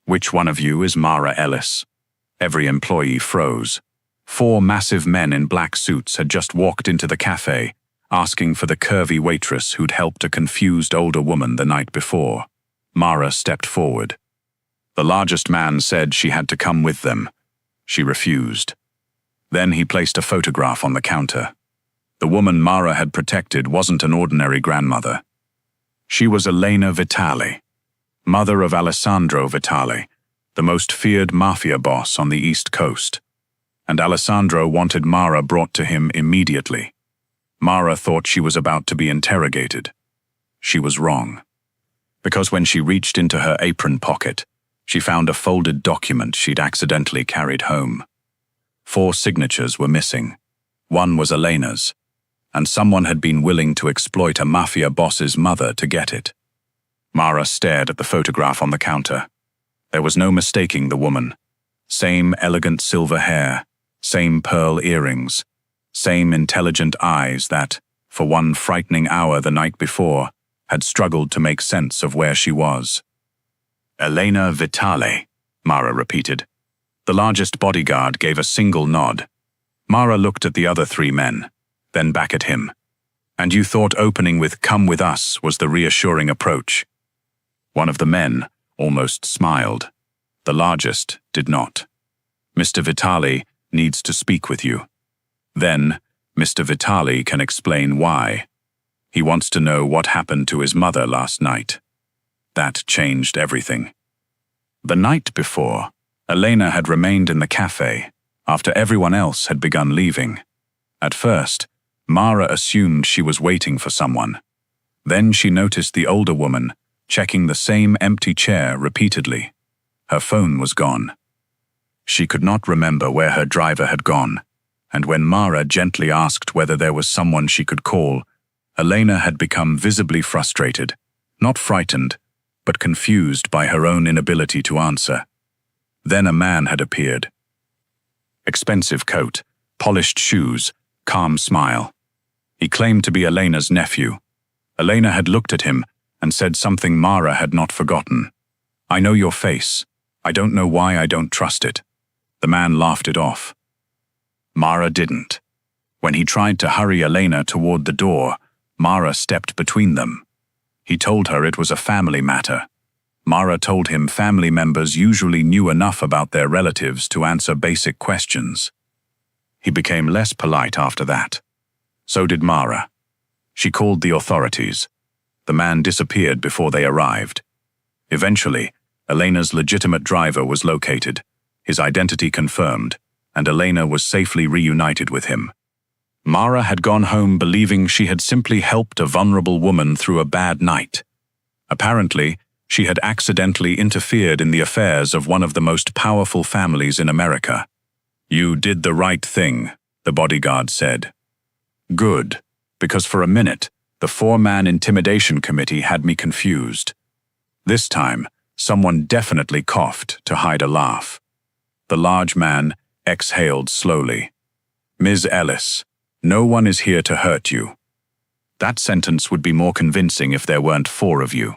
"Which one of you is Mara Ellis?" Every employee froze. 4 massive men in black suits had just walked into the cafe, asking for the curvy waitress who'd helped a confused older woman the night before. Mara stepped forward. The largest man said she had to come with them. She refused. Then he placed a photograph on the counter. The woman Mara had protected wasn't an ordinary grandmother. She was Elena Vitali, mother of Alessandro Vitali, the most feared mafia boss on the East Coast. And Alessandro wanted Mara brought to him immediately. Mara thought she was about to be interrogated. She was wrong. Because when she reached into her apron pocket, she found a folded document she'd accidentally carried home. 4 signatures were missing. One was Elena's, and someone had been willing to exploit a mafia boss's mother to get it. Mara stared at the photograph on the counter. There was no mistaking the woman. Same elegant silver hair, same pearl earrings, same intelligent eyes that, for one frightening hour the night before, had struggled to make sense of where she was. "Elena Vitali," Mara repeated. The largest bodyguard gave a single nod. Mara looked at the other 3 men, then back at him. "And you thought opening with 'Come with us' was the reassuring approach?" One of the men almost smiled. The largest did not. "Mr. Vitali needs to speak with you. Then, Mr. Vitali can explain why. He wants to know what happened to his mother last night." That changed everything. The night before, Elena had remained in the cafe after everyone else had begun leaving. At first, Mara assumed she was waiting for someone. Then she noticed the older woman checking the same empty chair repeatedly. Her phone was gone. She could not remember where her driver had gone, and when Mara gently asked whether there was someone she could call, Elena had become visibly frustrated, not frightened, but confused by her own inability to answer. Then a man had appeared. Expensive coat, polished shoes, calm smile. He claimed to be Elena's nephew. Elena had looked at him and said something Mara had not forgotten. "I know your face. I don't know why I don't trust it." The man laughed it off. Mara didn't. When he tried to hurry Elena toward the door, Mara stepped between them. He told her it was a family matter. Mara told him family members usually knew enough about their relatives to answer basic questions. He became less polite after that. So did Mara. She called the authorities. The man disappeared before they arrived. Eventually, Elena's legitimate driver was located, his identity confirmed, and Elena was safely reunited with him. Mara had gone home believing she had simply helped a vulnerable woman through a bad night. Apparently, she had accidentally interfered in the affairs of one of the most powerful families in America. "You did the right thing," the bodyguard said. "Good, because for a minute, the 4-man intimidation committee had me confused." This time, someone definitely coughed to hide a laugh. The large man exhaled slowly. "Ms. Ellis, no one is here to hurt you." That sentence would be more convincing if there weren't 4 of you.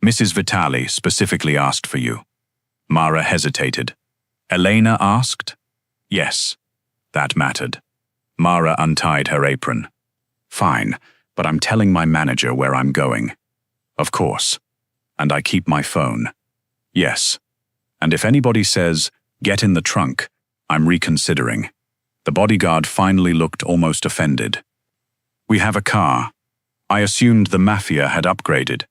"Mrs. Vitali specifically asked for you." Mara hesitated. "Elena asked?" "Yes." That mattered. Mara untied her apron. "Fine, but I'm telling my manager where I'm going." "Of course. And I keep my phone." "Yes. And if anybody says, 'Get in the trunk,' I'm reconsidering." The bodyguard finally looked almost offended. "We have a car. I assumed the Mafia had upgraded."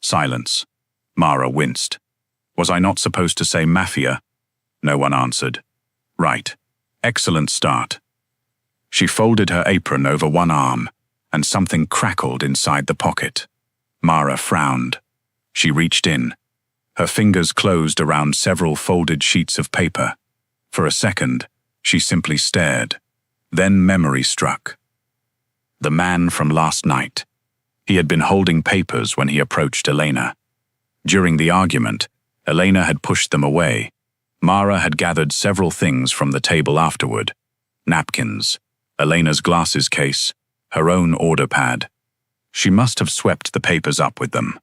Silence. Mara winced. "Was I not supposed to say Mafia?" No one answered. "Right. Excellent start." She folded her apron over one arm, and something crackled inside the pocket. Mara frowned. She reached in. Her fingers closed around several folded sheets of paper. For a second, she simply stared. Then memory struck. The man from last night. He had been holding papers when he approached Elena. During the argument, Elena had pushed them away. Mara had gathered several things from the table afterward. Napkins, Elena's glasses case, her own order pad. She must have swept the papers up with them.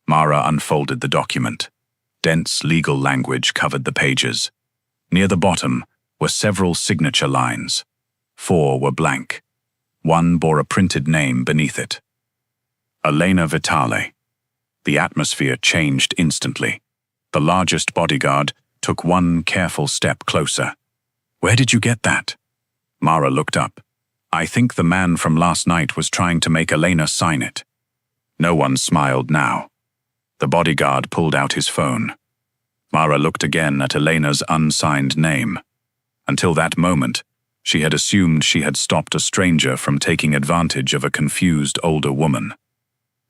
Mara unfolded the document. Dense legal language covered the pages. Near the bottom were several signature lines. 4 were blank. 1 bore a printed name beneath it. Elena Vitale. The atmosphere changed instantly. The largest bodyguard took 1 careful step closer. "Where did you get that?" Mara looked up. "I think the man from last night was trying to make Elena sign it." No one smiled now. The bodyguard pulled out his phone. Mara looked again at Elena's unsigned name. Until that moment, she had assumed she had stopped a stranger from taking advantage of a confused older woman.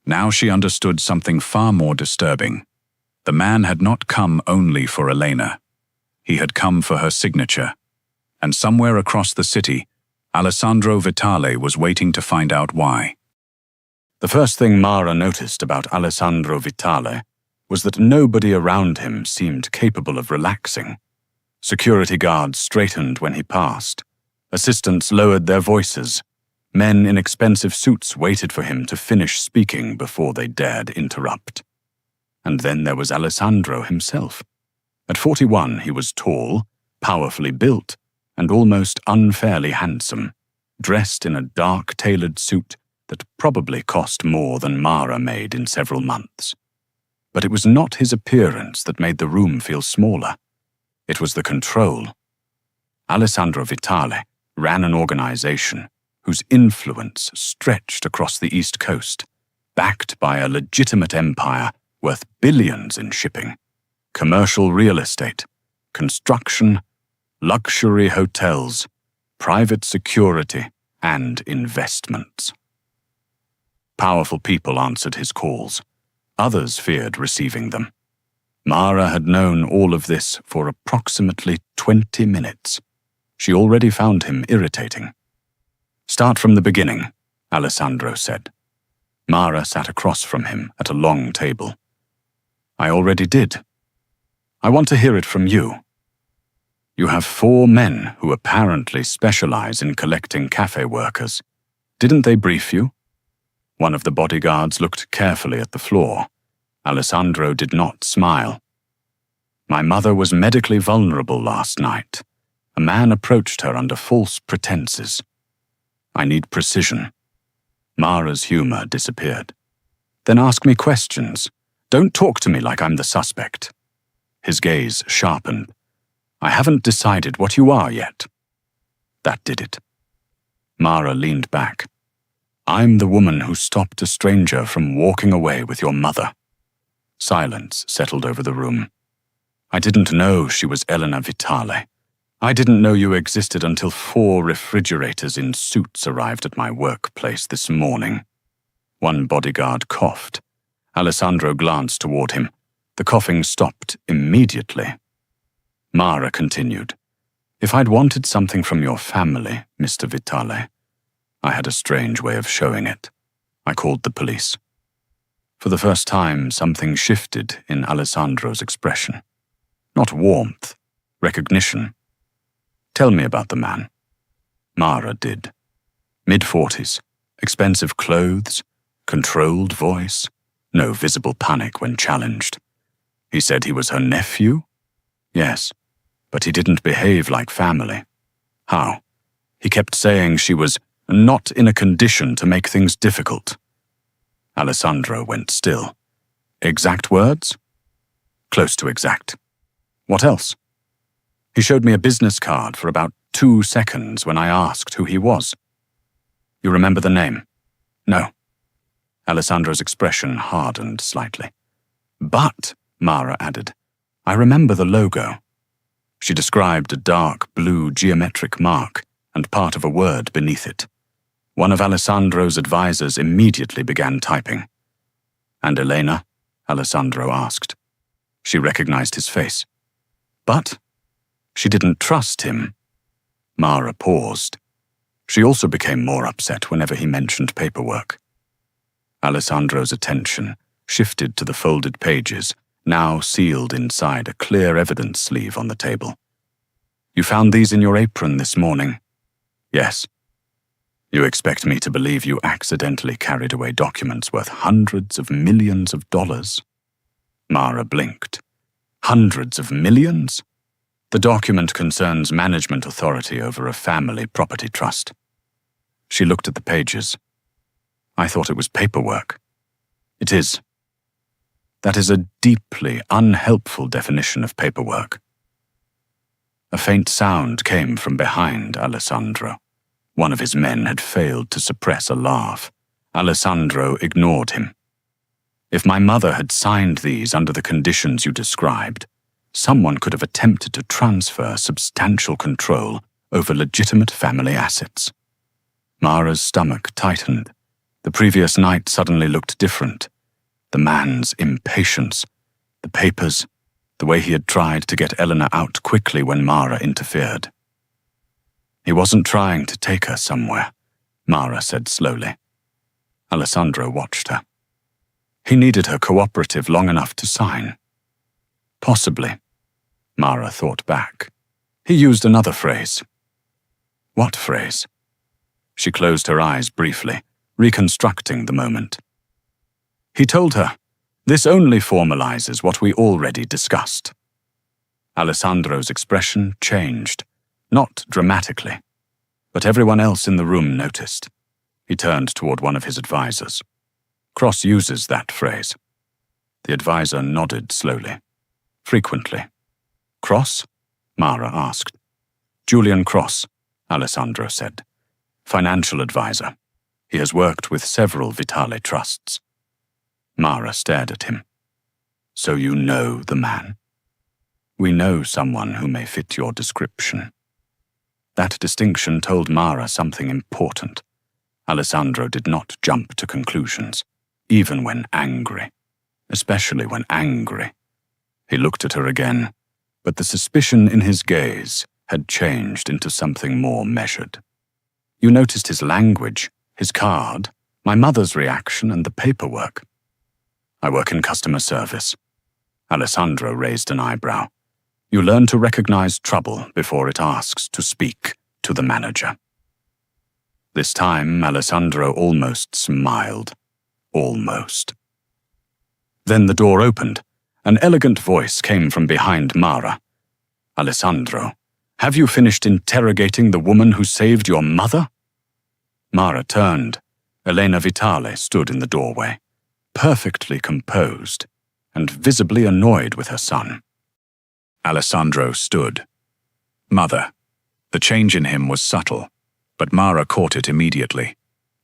Now she understood something far more disturbing. The man had not come only for Elena. He had come for her signature. And somewhere across the city, Alessandro Vitale was waiting to find out why. The first thing Mara noticed about Alessandro Vitale was that nobody around him seemed capable of relaxing. Security guards straightened when he passed. Assistants lowered their voices. Men in expensive suits waited for him to finish speaking before they dared interrupt. And then there was Alessandro himself. At 41, he was tall, powerfully built, and almost unfairly handsome, dressed in a dark tailored suit that probably cost more than Mara made in several months. But it was not his appearance that made the room feel smaller. It was the control. Alessandro Vitale ran an organization whose influence stretched across the East Coast, backed by a legitimate empire worth billions in shipping, commercial real estate, construction, luxury hotels, private security, and investments. Powerful people answered his calls. Others feared receiving them. Mara had known all of this for approximately 20 minutes. She already found him irritating. "Start from the beginning," Alessandro said. Mara sat across from him at a long table. "I already did. I want to hear it from you. You have 4 men who apparently specialize in collecting cafe workers. Didn't they brief you?" One of the bodyguards looked carefully at the floor. Alessandro did not smile. "My mother was medically vulnerable last night. A man approached her under false pretenses. I need precision." Mara's humor disappeared. "Then ask me questions. Don't talk to me like I'm the suspect." His gaze sharpened. "I haven't decided what you are yet." That did it. Mara leaned back. "I'm the woman who stopped a stranger from walking away with your mother." Silence settled over the room. "I didn't know she was Elena Vitale. I didn't know you existed until 4 refrigerators in suits arrived at my workplace this morning." One bodyguard coughed. Alessandro glanced toward him. The coughing stopped immediately. Mara continued. "If I'd wanted something from your family, Mr. Vitale, I had a strange way of showing it. I called the police." For the first time, something shifted in Alessandro's expression. Not warmth, recognition. "Tell me about the man." Mara did. Mid-40s, expensive clothes, controlled voice, no visible panic when challenged. He said he was her nephew? Yes, but he didn't behave like family. How? He kept saying she was not in a condition to make things difficult. Alessandro went still. Exact words? Close to exact. What else? He showed me a business card for about 2 seconds when I asked who he was. You remember the name? No. Alessandro's expression hardened slightly. But, Mara added, I remember the logo. She described a dark blue geometric mark and part of a word beneath it. One of Alessandro's advisors immediately began typing. And Elena? Alessandro asked. She recognized his face. But she didn't trust him. Mara paused. She also became more upset whenever he mentioned paperwork. Alessandro's attention shifted to the folded pages, now sealed inside a clear evidence sleeve on the table. You found these in your apron this morning? Yes. You expect me to believe you accidentally carried away documents worth hundreds of millions of dollars? Mara blinked. Hundreds of millions? The document concerns management authority over a family property trust. She looked at the pages. I thought it was paperwork. It is. That is a deeply unhelpful definition of paperwork. A faint sound came from behind Alessandro. One of his men had failed to suppress a laugh. Alessandro ignored him. If my mother had signed these under the conditions you described, someone could have attempted to transfer substantial control over legitimate family assets. Mara's stomach tightened. The previous night suddenly looked different. The man's impatience, the papers, the way he had tried to get Elena out quickly when Mara interfered. He wasn't trying to take her somewhere, Mara said slowly. Alessandro watched her. He needed her cooperative long enough to sign. Possibly. Mara thought back. He used another phrase. What phrase? She closed her eyes briefly, reconstructing the moment. He told her, "This only formalizes what we already discussed." Alessandro's expression changed, not dramatically, but everyone else in the room noticed. He turned toward one of his advisors. Cross uses that phrase. The advisor nodded slowly, frequently. Cross? Mara asked. Julian Cross, Alessandro said. Financial advisor. He has worked with several Vitale trusts. Mara stared at him. So you know the man? We know someone who may fit your description. That distinction told Mara something important. Alessandro did not jump to conclusions, even when angry, especially when angry. He looked at her again, but the suspicion in his gaze had changed into something more measured. You noticed his language, his card, my mother's reaction, and the paperwork. I work in customer service. Alessandro raised an eyebrow. You learn to recognize trouble before it asks to speak to the manager. This time, Alessandro almost smiled. Almost. Then the door opened. An elegant voice came from behind Mara. Alessandro, have you finished interrogating the woman who saved your mother? Mara turned. Elena Vitale stood in the doorway, perfectly composed and visibly annoyed with her son. Alessandro stood. Mother. The change in him was subtle, but Mara caught it immediately.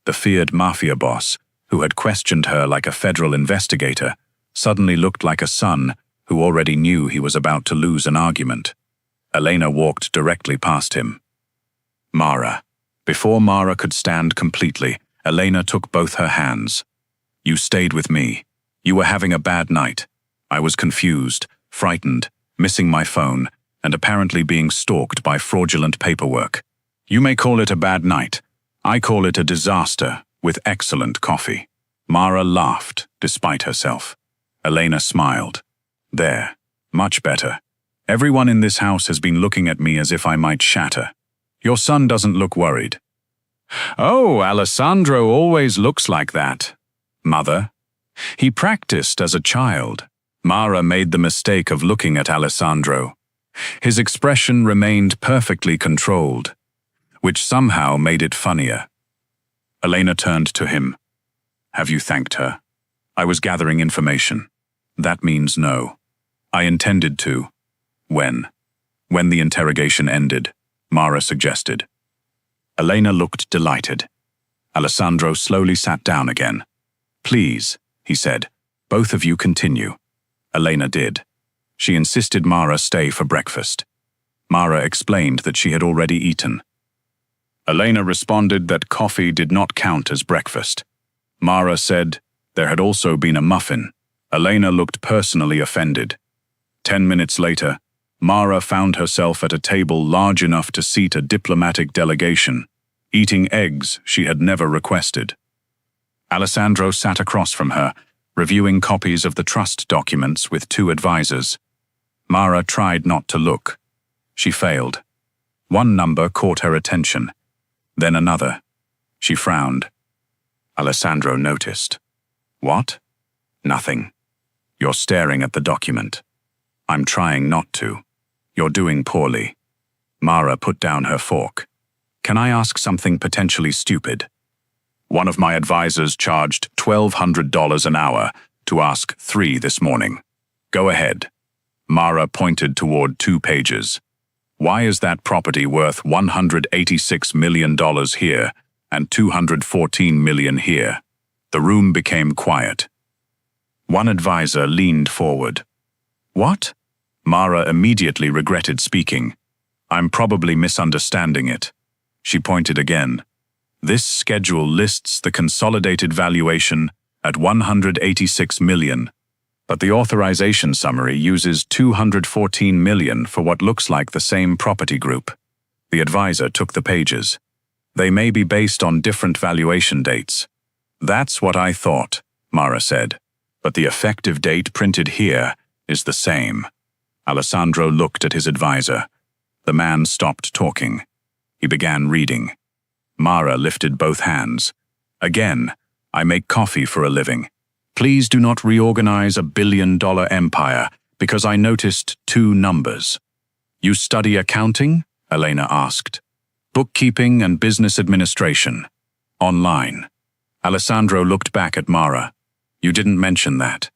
The feared Mafia Boss, who had questioned her like a federal investigator, suddenly looked like a son who already knew he was about to lose an argument. Elena walked directly past him. Mara. Before Mara could stand completely, Elena took both her hands. You stayed with me. You were having a bad night. I was confused, frightened, missing my phone, and apparently being stalked by fraudulent paperwork. You may call it a bad night. I call it a disaster with excellent coffee. Mara laughed, despite herself. Elena smiled. There. Much better. Everyone in this house has been looking at me as if I might shatter. Your son doesn't look worried. Oh, Alessandro always looks like that. Mother. He practiced as a child. Mara made the mistake of looking at Alessandro. His expression remained perfectly controlled, which somehow made it funnier. Elena turned to him. Have you thanked her? I was gathering information. That means no. I intended to. When? When the interrogation ended, Mara suggested. Elena looked delighted. Alessandro slowly sat down again. Please, he said, both of you continue. Elena did. She insisted Mara stay for breakfast. Mara explained that she had already eaten. Elena responded that coffee did not count as breakfast. Mara said there had also been a muffin. Elena looked personally offended. 10 minutes later, Mara found herself at a table large enough to seat a diplomatic delegation, eating eggs she had never requested. Alessandro sat across from her, reviewing copies of the trust documents with 2 advisors. Mara tried not to look. She failed. One number caught her attention, then another. She frowned. Alessandro noticed. What? Nothing. You're staring at the document. I'm trying not to. You're doing poorly. Mara put down her fork. Can I ask something potentially stupid? One of my advisors charged $1,200 an hour to ask 3 this morning. Go ahead. Mara pointed toward 2 pages. Why is that property worth $186 million here and $214 million here? The room became quiet. One advisor leaned forward. What? Mara immediately regretted speaking. I'm probably misunderstanding it. She pointed again. This schedule lists the consolidated valuation at $186 million, but the authorization summary uses $214 million for what looks like the same property group. The advisor took the pages. They may be based on different valuation dates. That's what I thought, Mara said, but the effective date printed here is the same. Alessandro looked at his advisor. The man stopped talking. He began reading. Mara lifted both hands. Again, I make coffee for a living. Please do not reorganize a billion-dollar empire because I noticed 2 numbers. You study accounting? Elena asked. Bookkeeping and business administration. Online. Alessandro looked back at Mara. You didn't mention that.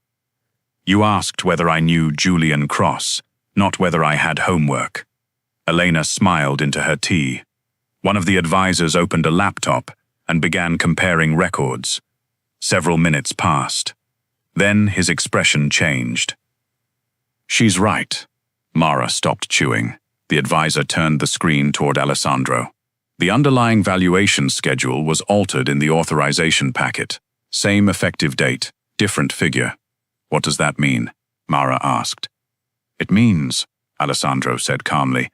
You asked whether I knew Julian Cross, not whether I had homework. Elena smiled into her tea. One of the advisors opened a laptop and began comparing records. Several minutes passed. Then his expression changed. She's right. Mara stopped chewing. The advisor turned the screen toward Alessandro. The underlying valuation schedule was altered in the authorization packet. Same effective date, different figure. What does that mean? Mara asked. It means, Alessandro said calmly,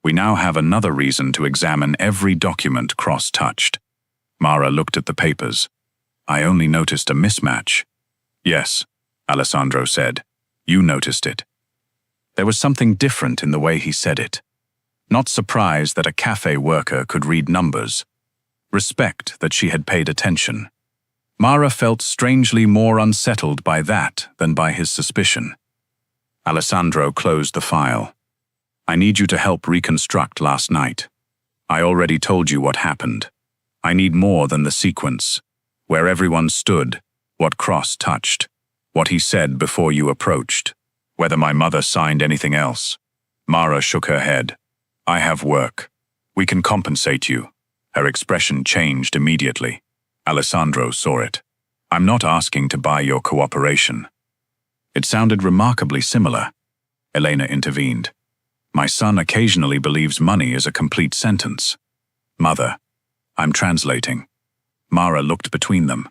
we now have another reason to examine every document Cross touched. Mara looked at the papers. I only noticed a mismatch. Yes, Alessandro said. You noticed it. There was something different in the way he said it. Not surprised that a cafe worker could read numbers. Respect that she had paid attention. Mara felt strangely more unsettled by that than by his suspicion. Alessandro closed the file. I need you to help reconstruct last night. I already told you what happened. I need more than the sequence. Where everyone stood, what Cross touched, what he said before you approached, whether my mother signed anything else. Mara shook her head. I have work. We can compensate you. Her expression changed immediately. Alessandro saw it. I'm not asking to buy your cooperation. It sounded remarkably similar. Elena intervened. My son occasionally believes money is a complete sentence. Mother, I'm translating. Mara looked between them.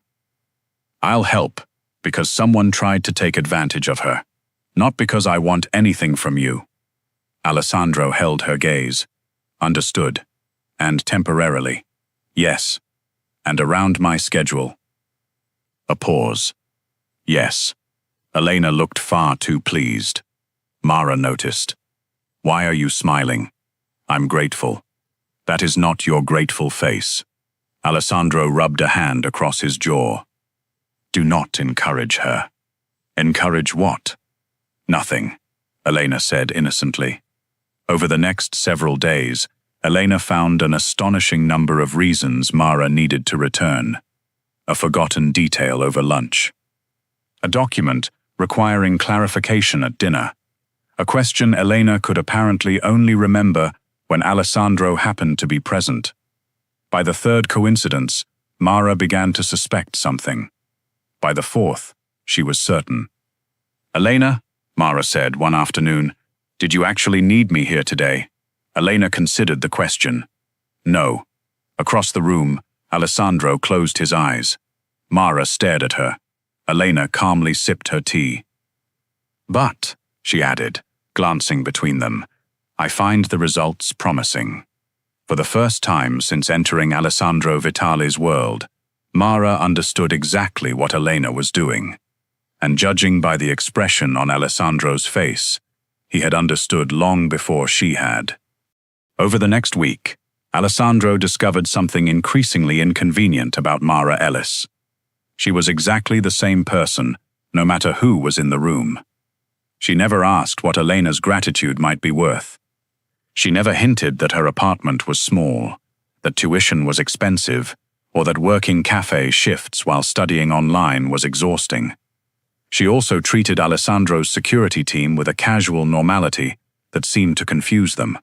I'll help, because someone tried to take advantage of her. Not because I want anything from you. Alessandro held her gaze. Understood. And temporarily. Yes. And around my schedule. A pause. Yes. Elena looked far too pleased. Mara noticed. Why are you smiling? I'm grateful. That is not your grateful face. Alessandro rubbed a hand across his jaw. Do not encourage her. Encourage what? Nothing, Elena said innocently. Over the next several days, Elena found an astonishing number of reasons Mara needed to return. A forgotten detail over lunch. A document requiring clarification at dinner. A question Elena could apparently only remember when Alessandro happened to be present. By the 3rd coincidence, Mara began to suspect something. By the 4th, she was certain. Elena, Mara said one afternoon, did you actually need me here today? Elena considered the question. No. Across the room, Alessandro closed his eyes. Mara stared at her. Elena calmly sipped her tea. But, she added, glancing between them, I find the results promising. For the first time since entering Alessandro Vitale's world, Mara understood exactly what Elena was doing. And judging by the expression on Alessandro's face, he had understood long before she had. Over the next week, Alessandro discovered something increasingly inconvenient about Mara Ellis. She was exactly the same person, no matter who was in the room. She never asked what Elena's gratitude might be worth. She never hinted that her apartment was small, that tuition was expensive, or that working cafe shifts while studying online was exhausting. She also treated Alessandro's security team with a casual normality that seemed to confuse them.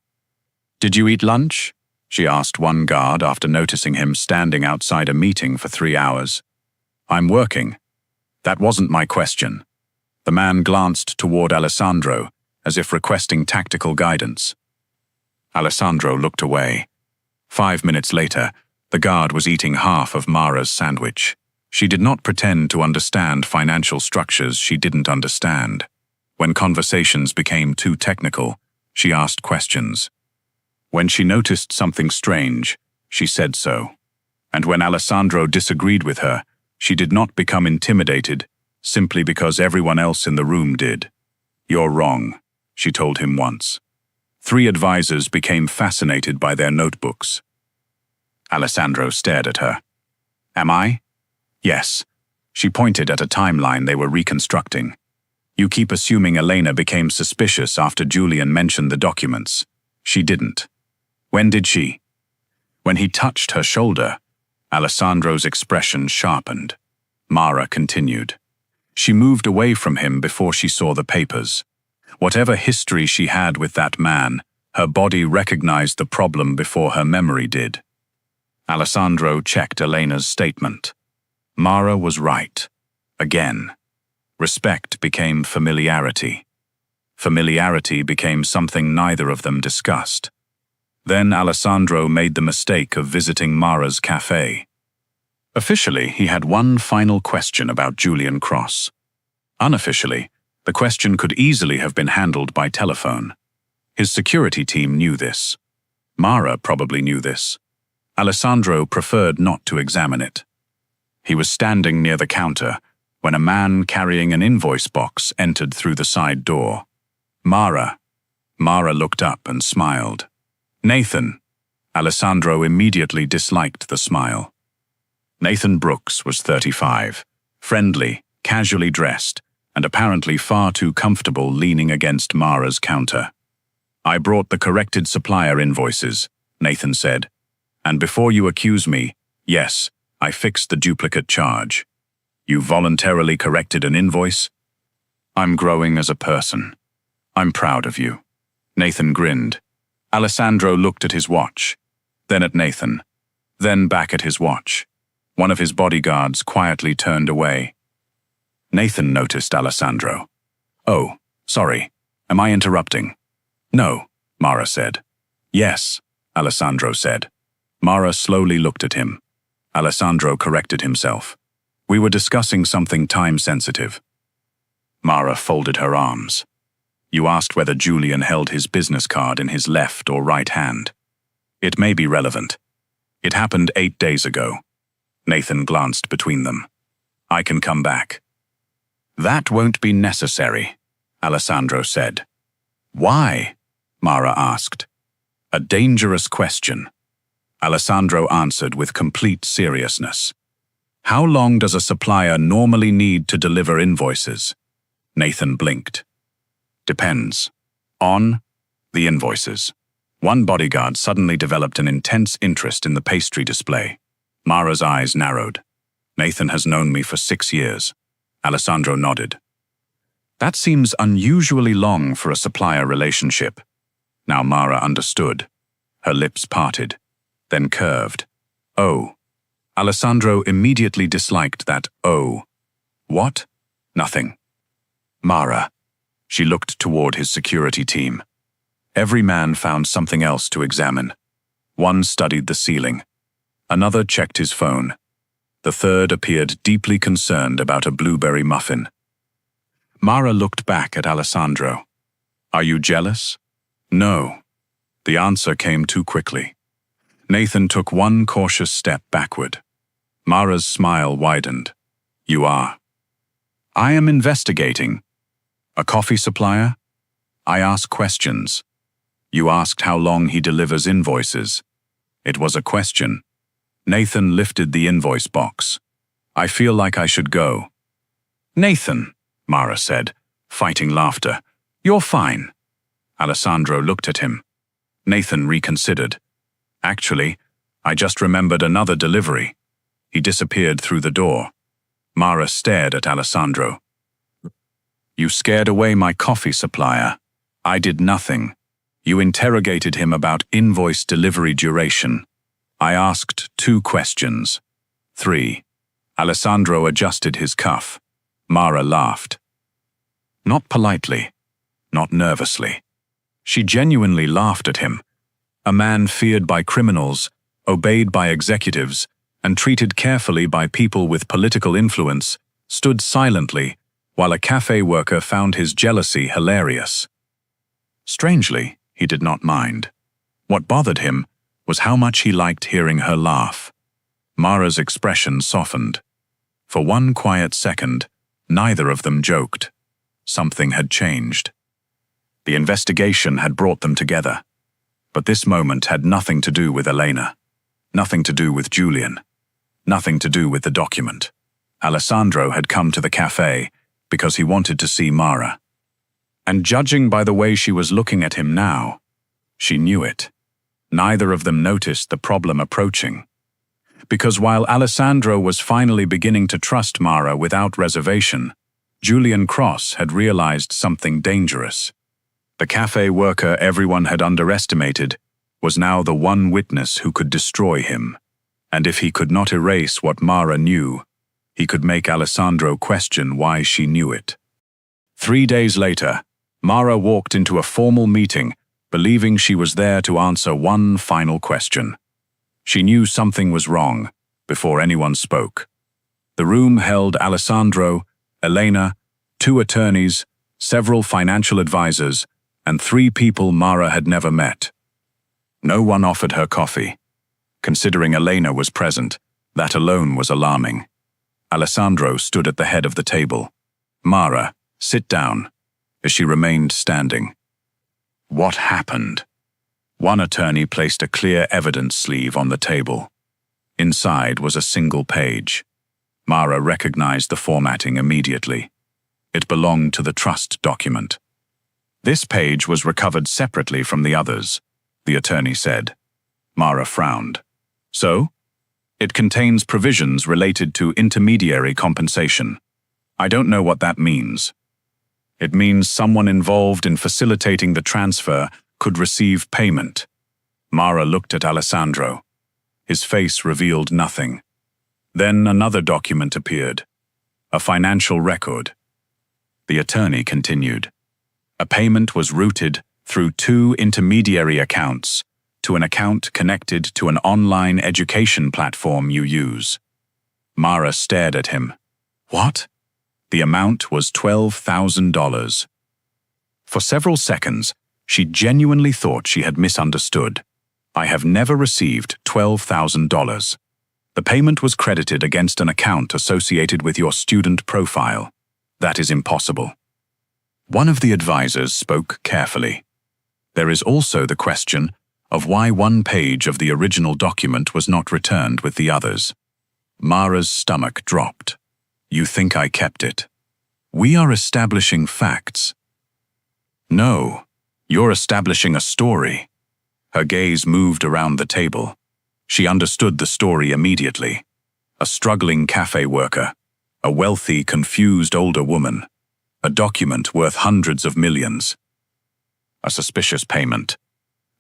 "Did you eat lunch?" she asked one guard after noticing him standing outside a meeting for 3 hours. "I'm working." "That wasn't my question." The man glanced toward Alessandro, as if requesting tactical guidance. Alessandro looked away. 5 minutes later, the guard was eating half of Mara's sandwich. She did not pretend to understand financial structures she didn't understand. When conversations became too technical, she asked questions. When she noticed something strange, she said so. And when Alessandro disagreed with her, she did not become intimidated simply because everyone else in the room did. "You're wrong," she told him once. 3 advisors became fascinated by their notebooks. Alessandro stared at her. "Am I?" "Yes." She pointed at a timeline they were reconstructing. "You keep assuming Elena became suspicious after Julian mentioned the documents. She didn't." "When did she?" "When he touched her shoulder." Alessandro's expression sharpened. Mara continued. "She moved away from him before she saw the papers. Whatever history she had with that man, her body recognized the problem before her memory did." Alessandro checked Elena's statement. Mara was right. Again. Respect became familiarity. Familiarity became something neither of them discussed. Then Alessandro made the mistake of visiting Mara's cafe. Officially, he had one final question about Julian Cross. Unofficially, the question could easily have been handled by telephone. His security team knew this. Mara probably knew this. Alessandro preferred not to examine it. He was standing near the counter when a man carrying an invoice box entered through the side door. "Mara." Mara looked up and smiled. "Nathan." Alessandro immediately disliked the smile. Nathan Brooks was 35, friendly, casually dressed, and apparently far too comfortable leaning against Mara's counter. "I brought the corrected supplier invoices," Nathan said. "And before you accuse me, yes, I fixed the duplicate charge." "You voluntarily corrected an invoice?" "I'm growing as a person. I'm proud of you." Nathan grinned. Alessandro looked at his watch, then at Nathan, then back at his watch. One of his bodyguards quietly turned away. Nathan noticed Alessandro. "Oh, sorry. Am I interrupting?" "No," Mara said. "Yes," Alessandro said. Mara slowly looked at him. Alessandro corrected himself. "We were discussing something time-sensitive." Mara folded her arms. "You asked whether Julian held his business card in his left or right hand. It may be relevant. It happened 8 days ago." Nathan glanced between them. "I can come back." "That won't be necessary," Alessandro said. "Why?" Mara asked. A dangerous question. Alessandro answered with complete seriousness. "How long does a supplier normally need to deliver invoices?" Nathan blinked. "Depends. On the invoices." One bodyguard suddenly developed an intense interest in the pastry display. Mara's eyes narrowed. "Nathan has known me for 6 years." Alessandro nodded. "That seems unusually long for a supplier relationship." Now Mara understood. Her lips parted, then curved. "Oh." Alessandro immediately disliked that "oh." "What?" "Nothing." "Mara." She looked toward his security team. Every man found something else to examine. One studied the ceiling. Another checked his phone. The third appeared deeply concerned about a blueberry muffin. Mara looked back at Alessandro. "Are you jealous?" "No." The answer came too quickly. Nathan took one cautious step backward. Mara's smile widened. "You are." "I am investigating." "A coffee supplier?" "I ask questions." "You asked how long he delivers invoices." It was a question. Nathan lifted the invoice box. "I feel like I should go." "Nathan," Mara said, fighting laughter. "You're fine." Alessandro looked at him. Nathan reconsidered. "Actually, I just remembered another delivery." He disappeared through the door. Mara stared at Alessandro. "You scared away my coffee supplier. I did nothing. You interrogated him about invoice delivery duration. I asked 2 questions. 3. Alessandro adjusted his cuff. Mara laughed. Not politely, not nervously. She genuinely laughed at him. A man feared by criminals, obeyed by executives, and treated carefully by people with political influence, stood silently while a cafe worker found his jealousy hilarious. Strangely, he did not mind. What bothered him was how much he liked hearing her laugh. Mara's expression softened. For one quiet second, neither of them joked. Something had changed. The investigation had brought them together. But this moment had nothing to do with Elena. Nothing to do with Julian. Nothing to do with the document. Alessandro had come to the cafe because he wanted to see Mara. And judging by the way she was looking at him now, she knew it. Neither of them noticed the problem approaching. Because while Alessandro was finally beginning to trust Mara without reservation, Julian Cross had realized something dangerous. The cafe worker everyone had underestimated was now the one witness who could destroy him. And if he could not erase what Mara knew, he could make Alessandro question why she knew it. 3 days later, Mara walked into a formal meeting, believing she was there to answer one final question. She knew something was wrong before anyone spoke. The room held Alessandro, Elena, 2 attorneys, several financial advisors, and 3 people Mara had never met. No one offered her coffee. Considering Elena was present, that alone was alarming. Alessandro stood at the head of the table. "Mara, sit down," as she remained standing. What happened? One attorney placed a clear evidence sleeve on the table. Inside was a single page. Mara recognized the formatting immediately. It belonged to the trust document. "This page was recovered separately from the others," the attorney said. Mara frowned. "So? It contains provisions related to intermediary compensation. I don't know what that means." "It means someone involved in facilitating the transfer could receive payment." Mara looked at Alessandro. His face revealed nothing. Then another document appeared. A financial record. The attorney continued. "A payment was routed through 2 intermediary accounts to an account connected to an online education platform you use." Mara stared at him. "What?" The amount was $12,000. For several seconds, she genuinely thought she had misunderstood. "I have never received $12,000. The payment was credited against an account associated with your student profile. That is impossible." One of the advisors spoke carefully. "There is also the question of why one page of the original document was not returned with the others." Mara's stomach dropped. "You think I kept it? We are establishing facts." "No, you're establishing a story." Her gaze moved around the table. She understood the story immediately. A struggling cafe worker, a wealthy, confused older woman, a document worth hundreds of millions. A suspicious payment.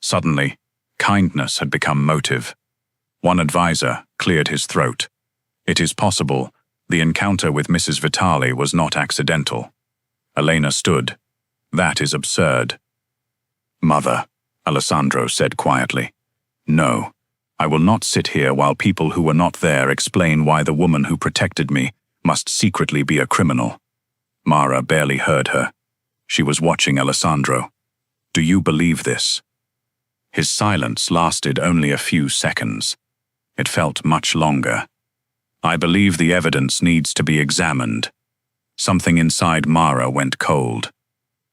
Suddenly, kindness had become motive. One advisor cleared his throat. "It is possible the encounter with Mrs. Vitali was not accidental." Elena stood. "That is absurd." "Mother," Alessandro said quietly. "No, I will not sit here while people who were not there explain why the woman who protected me must secretly be a criminal." Mara barely heard her. She was watching Alessandro. "Do you believe this?" His silence lasted only a few seconds. It felt much longer. "I believe the evidence needs to be examined." Something inside Mara went cold.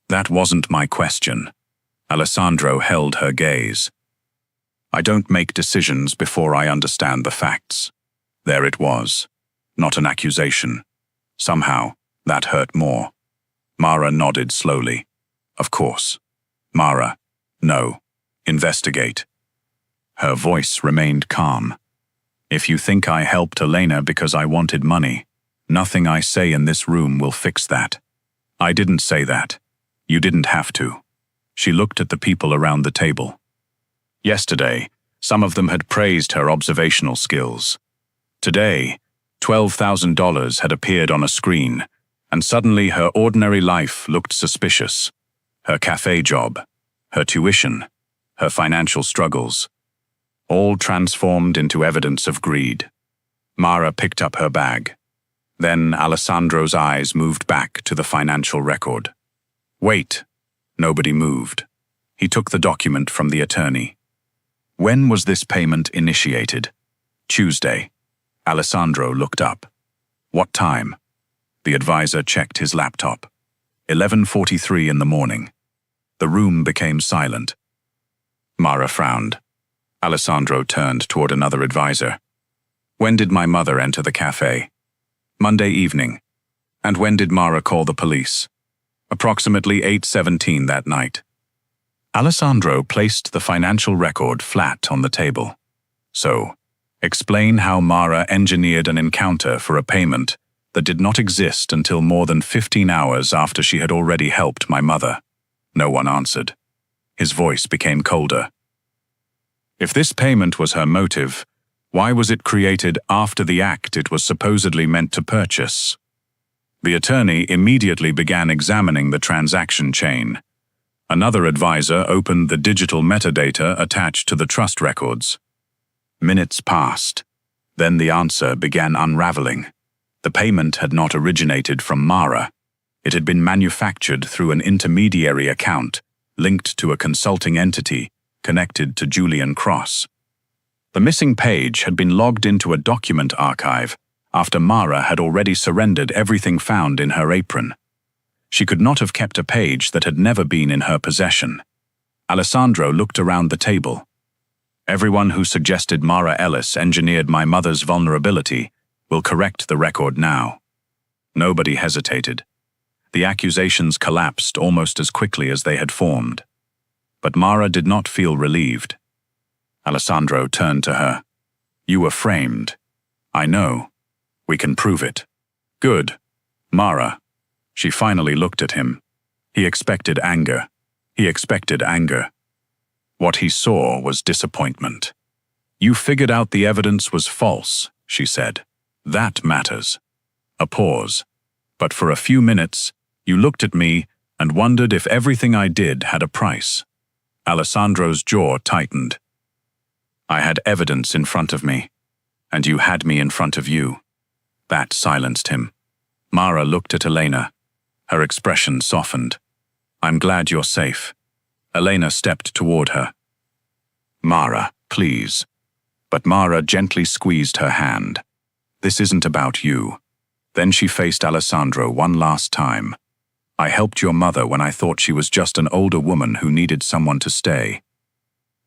"That wasn't my question." Alessandro held her gaze. "I don't make decisions before I understand the facts." There it was. Not an accusation. Somehow, that hurt more. Mara nodded slowly. Of course. Mara, no. Investigate. Her voice remained calm. If you think I helped Elena because I wanted money, nothing I say in this room will fix that. I didn't say that. You didn't have to. She looked at the people around the table. Yesterday, some of them had praised her observational skills. Today, $12,000 had appeared on a screen, and suddenly her ordinary life looked suspicious. Her cafe job, her tuition, her financial struggles, all transformed into evidence of greed. Mara picked up her bag. Then Alessandro's eyes moved back to the financial record. Wait. Nobody moved. He took the document from the attorney. When was this payment initiated? Tuesday. Alessandro looked up. What time? The advisor checked his laptop. 11:43 in the morning. The room became silent. Mara frowned. Alessandro turned toward another advisor. When did my mother enter the cafe? Monday evening. And when did Mara call the police? Approximately 8:17 that night. Alessandro placed the financial record flat on the table. So, explain how Mara engineered an encounter for a payment that did not exist until more than 15 hours after she had already helped my mother. No one answered. His voice became colder. If this payment was her motive, why was it created after the act it was supposedly meant to purchase? The attorney immediately began examining the transaction chain. Another advisor opened the digital metadata attached to the trust records. Minutes passed. Then the answer began unraveling. The payment had not originated from Mara. It had been manufactured through an intermediary account linked to a consulting entity connected to Julian Cross. The missing page had been logged into a document archive after Mara had already surrendered everything found in her apron. She could not have kept a page that had never been in her possession. Alessandro looked around the table. Everyone who suggested Mara Ellis engineered my mother's vulnerability will correct the record now. Nobody hesitated. The accusations collapsed almost as quickly as they had formed. But Mara did not feel relieved. Alessandro turned to her. You were framed. I know. We can prove it. Good. Mara. She finally looked at him. He expected anger. He expected anger. What he saw was disappointment. You figured out the evidence was false, she said. That matters. A pause. But for a few minutes, you looked at me and wondered if everything I did had a price. Alessandro's jaw tightened. I had evidence in front of me, and you had me in front of you. That silenced him. Mara looked at Elena. Her expression softened. I'm glad you're safe. Elena stepped toward her. Mara, please. But Mara gently squeezed her hand. This isn't about you. Then she faced Alessandro one last time. I helped your mother when I thought she was just an older woman who needed someone to stay.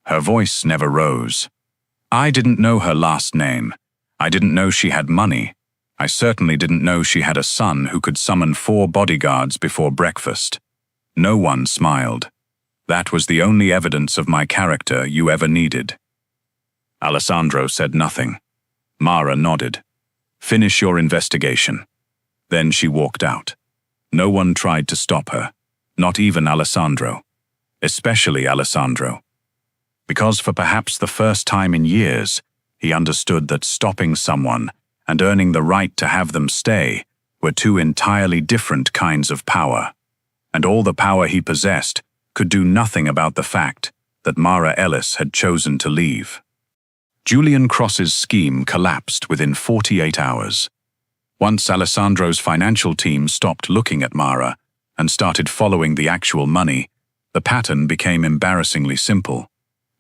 Her voice never rose. I didn't know her last name. I didn't know she had money. I certainly didn't know she had a son who could summon 4 bodyguards before breakfast. No one smiled. That was the only evidence of my character you ever needed. Alessandro said nothing. Mara nodded. Finish your investigation. Then she walked out. No one tried to stop her, not even Alessandro. Especially Alessandro. Because for perhaps the first time in years, he understood that stopping someone and earning the right to have them stay were 2 entirely different kinds of power. And all the power he possessed could do nothing about the fact that Mara Ellis had chosen to leave. Julian Cross's scheme collapsed within 48 hours. Once Alessandro's financial team stopped looking at Mara and started following the actual money, the pattern became embarrassingly simple.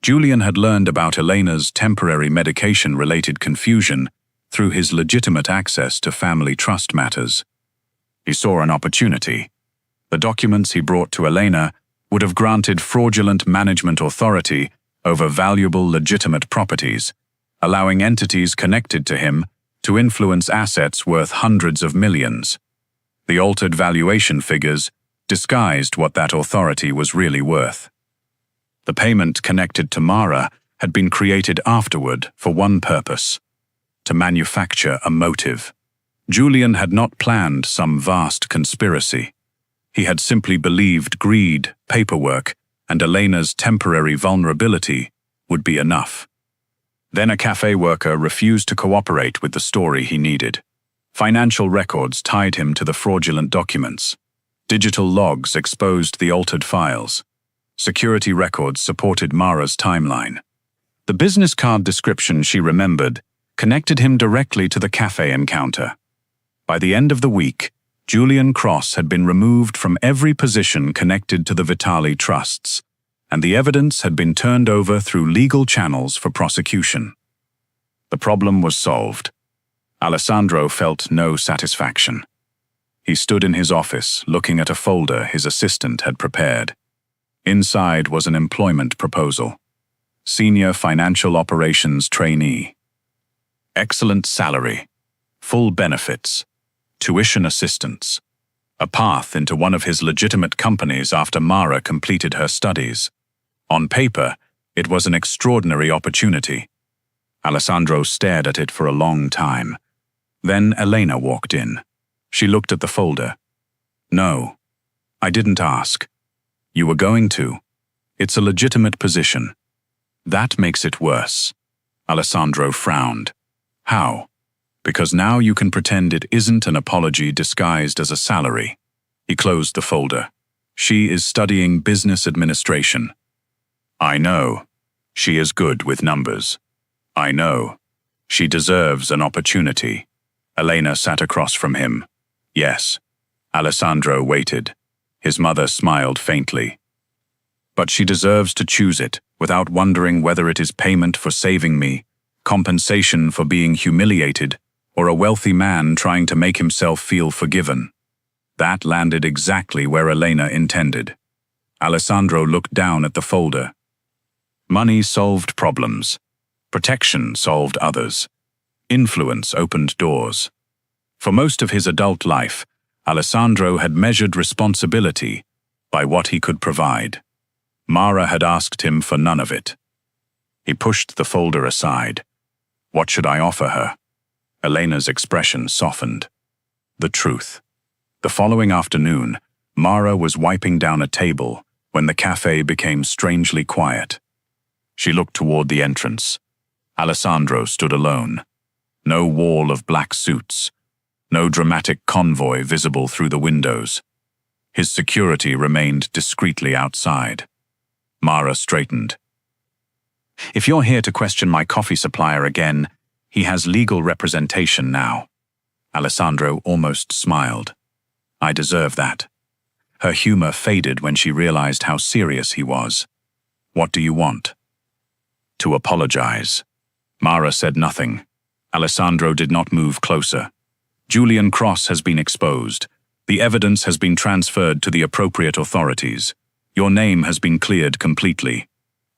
Julian had learned about Elena's temporary medication-related confusion through his legitimate access to family trust matters. He saw an opportunity. The documents he brought to Elena would have granted fraudulent management authority over valuable legitimate properties, allowing entities connected to him to influence assets worth hundreds of millions. The altered valuation figures disguised what that authority was really worth. The payment connected to Mara had been created afterward for one purpose: to manufacture a motive. Julian had not planned some vast conspiracy. He had simply believed greed, paperwork, and Elena's temporary vulnerability would be enough. Then a cafe worker refused to cooperate with the story he needed. Financial records tied him to the fraudulent documents. Digital logs exposed the altered files. Security records supported Mara's timeline. The business card description she remembered connected him directly to the cafe encounter. By the end of the week, Julian Cross had been removed from every position connected to the Vitali trusts, and the evidence had been turned over through legal channels for prosecution. The problem was solved. Alessandro felt no satisfaction. He stood in his office, looking at a folder his assistant had prepared. Inside was an employment proposal. Senior Financial Operations Trainee. Excellent salary, full benefits, tuition assistance, a path into one of his legitimate companies after Mara completed her studies. On paper, it was an extraordinary opportunity. Alessandro stared at it for a long time. Then Elena walked in. She looked at the folder. "No, I didn't ask. You were going to. It's a legitimate position." "That makes it worse." Alessandro frowned. "How?" "Because now you can pretend it isn't an apology disguised as a salary." He closed the folder. "She is studying business administration." "I know. She is good with numbers." "I know. She deserves an opportunity." Elena sat across from him. "Yes." Alessandro waited. His mother smiled faintly. "But she deserves to choose it, without wondering whether it is payment for saving me, compensation for being humiliated, or a wealthy man trying to make himself feel forgiven." That landed exactly where Elena intended. Alessandro looked down at the folder. Money solved problems. Protection solved others. Influence opened doors. For most of his adult life, Alessandro had measured responsibility by what he could provide. Mara had asked him for none of it. He pushed the folder aside. What should I offer her? Elena's expression softened. The truth. The following afternoon, Mara was wiping down a table when the cafe became strangely quiet. She looked toward the entrance. Alessandro stood alone. No wall of black suits. No dramatic convoy visible through the windows. His security remained discreetly outside. Mara straightened. "If you're here to question my coffee supplier again, he has legal representation now." Alessandro almost smiled. "I deserve that." Her humor faded when she realized how serious he was. "What do you want?" "To apologize." Mara said nothing. Alessandro did not move closer. "Julian Cross has been exposed. The evidence has been transferred to the appropriate authorities. Your name has been cleared completely.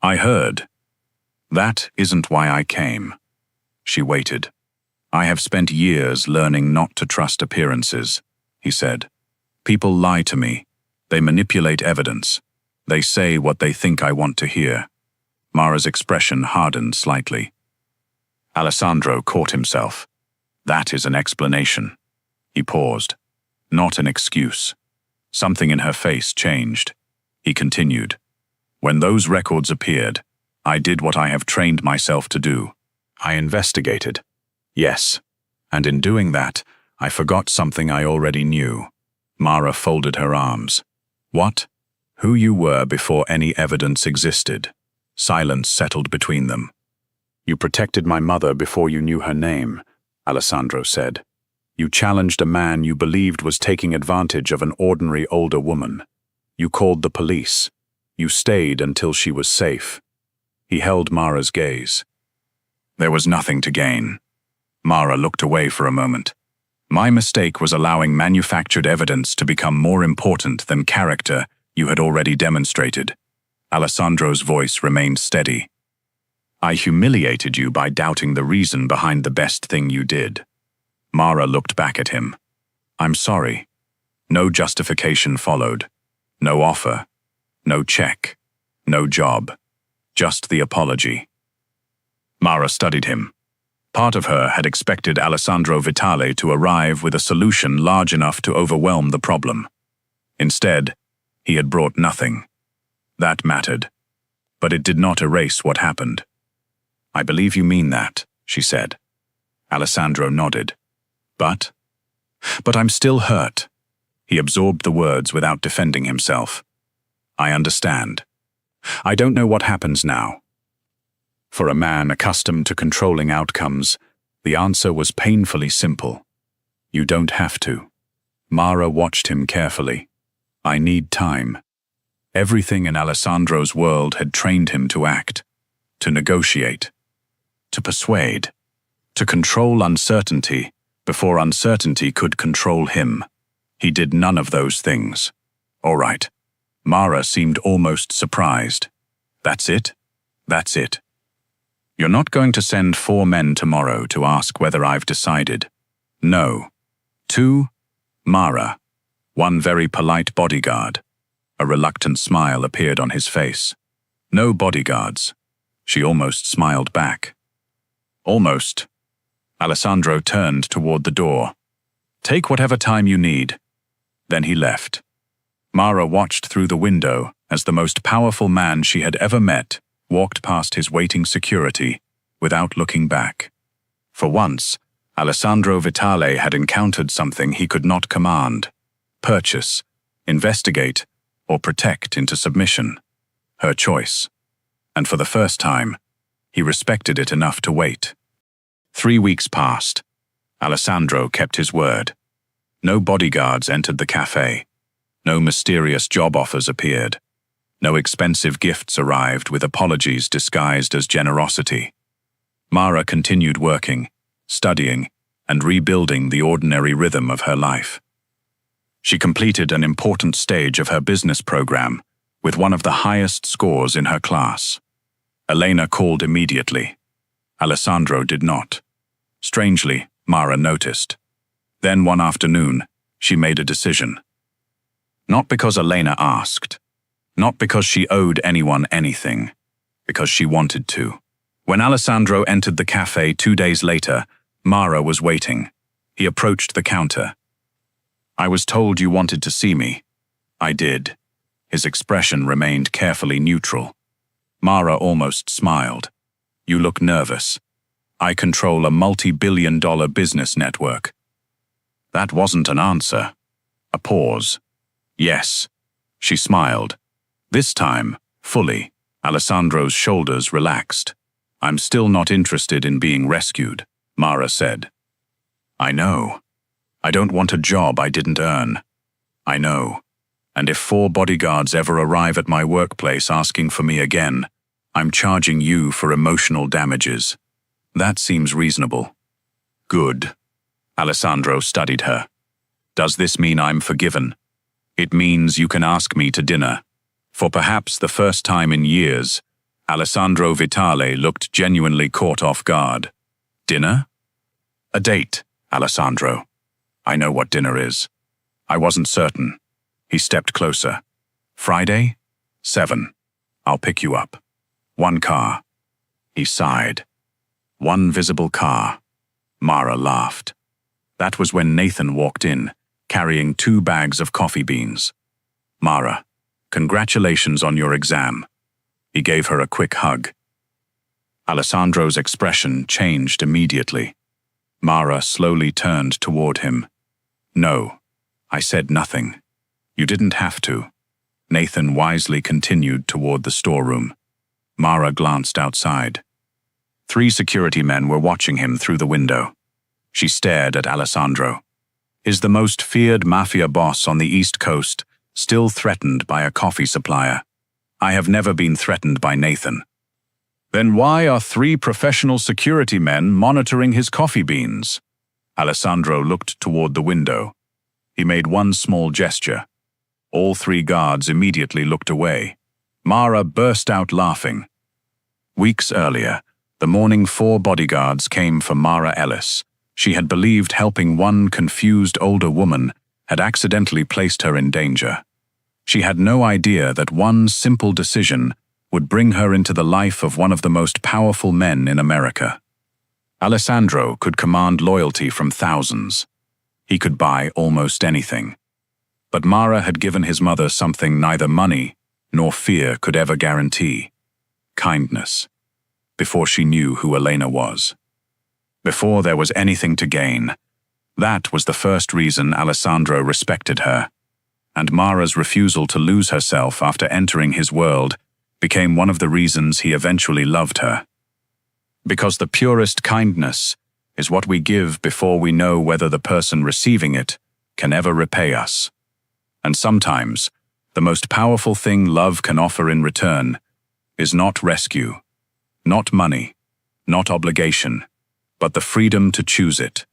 I heard." "That isn't why I came." She waited. "I have spent years learning not to trust appearances," he said. "People lie to me. They manipulate evidence. They say what they think I want to hear." Mara's expression hardened slightly. Alessandro caught himself. "That is an explanation." He paused. "Not an excuse." Something in her face changed. He continued. "When those records appeared, I did what I have trained myself to do. I investigated. Yes, and in doing that, I forgot something I already knew." Mara folded her arms. "What?" "Who you were before any evidence existed." Silence settled between them. "You protected my mother before you knew her name," Alessandro said. "You challenged a man you believed was taking advantage of an ordinary older woman. You called the police. You stayed until she was safe." He held Mara's gaze. "There was nothing to gain." Mara looked away for a moment. "My mistake was allowing manufactured evidence to become more important than character you had already demonstrated." Alessandro's voice remained steady. "I humiliated you by doubting the reason behind the best thing you did." Mara looked back at him. "I'm sorry." No justification followed. No offer, no check, no job, just the apology. Mara studied him. Part of her had expected Alessandro Vitale to arrive with a solution large enough to overwhelm the problem. Instead, he had brought nothing. That mattered, but it did not erase what happened. "I believe you mean that," she said. Alessandro nodded. But I'm still hurt." He absorbed the words without defending himself. "I understand. I don't know what happens now." For a man accustomed to controlling outcomes, the answer was painfully simple. "You don't have to." Mara watched him carefully. "I need time." Everything in Alessandro's world had trained him to act, to negotiate, to persuade, to control uncertainty before uncertainty could control him. He did none of those things. "All right." Mara seemed almost surprised. "That's it? That's it. You're not going to send 4 men tomorrow to ask whether I've decided?" "No." 2. Mara. 1 very polite bodyguard. A reluctant smile appeared on his face. "No bodyguards." She almost smiled back. "Almost." Alessandro turned toward the door. "Take whatever time you need." Then he left. Mara watched through the window as the most powerful man she had ever met walked past his waiting security without looking back. For once, Alessandro Vitale had encountered something he could not command, purchase, investigate, or protect into submission. Her choice. And for the first time, he respected it enough to wait. 3 weeks passed. Alessandro kept his word. No bodyguards entered the cafe. No mysterious job offers appeared. No expensive gifts arrived with apologies disguised as generosity. Mara continued working, studying, and rebuilding the ordinary rhythm of her life. She completed an important stage of her business program with one of the highest scores in her class. Elena called immediately. Alessandro did not. Strangely, Mara noticed. Then one afternoon, she made a decision. Not because Elena asked. Not because she owed anyone anything. Because she wanted to. When Alessandro entered the cafe 2 days later, Mara was waiting. He approached the counter. "I was told you wanted to see me." "I did." His expression remained carefully neutral. Mara almost smiled. "You look nervous. I control a multi-billion-dollar business network." That wasn't an answer. A pause. "Yes." She smiled. This time, fully, Alessandro's shoulders relaxed. "I'm still not interested in being rescued," Mara said. "I know. I don't want a job I didn't earn. I know. And if 4 bodyguards ever arrive at my workplace asking for me again, I'm charging you for emotional damages. That seems reasonable." "Good." Alessandro studied her. "Does this mean I'm forgiven?" "It means you can ask me to dinner." For perhaps the first time in years, Alessandro Vitale looked genuinely caught off guard. "Dinner?" "A date, Alessandro." "I know what dinner is." "I wasn't certain." He stepped closer. "Friday? 7. I'll pick you up. 1 car." He sighed. 1 visible car. Mara laughed. That was when Nathan walked in, carrying 2 bags of coffee beans. "Mara, congratulations on your exam." He gave her a quick hug. Alessandro's expression changed immediately. Mara slowly turned toward him. "No, I said nothing. You didn't have to." Nathan wisely continued toward the storeroom. Mara glanced outside. 3 security men were watching him through the window. She stared at Alessandro. Is the most feared mafia boss on the East Coast still threatened by a coffee supplier? I have never been threatened by Nathan. Then why are 3 professional security men monitoring his coffee beans? Alessandro looked toward the window. He made one small gesture. All 3 guards immediately looked away. Mara burst out laughing. Weeks earlier, the morning 4 bodyguards came for Mara Ellis. She had believed helping one confused older woman had accidentally placed her in danger. She had no idea that one simple decision would bring her into the life of one of the most powerful men in America. Alessandro could command loyalty from thousands. He could buy almost anything. But Mara had given his mother something neither money nor fear could ever guarantee: kindness. Before she knew who Elena was. Before there was anything to gain. That was the first reason Alessandro respected her. And Mara's refusal to lose herself after entering his world became one of the reasons he eventually loved her. Because the purest kindness is what we give before we know whether the person receiving it can ever repay us. And sometimes, the most powerful thing love can offer in return is not rescue, not money, not obligation, but the freedom to choose it.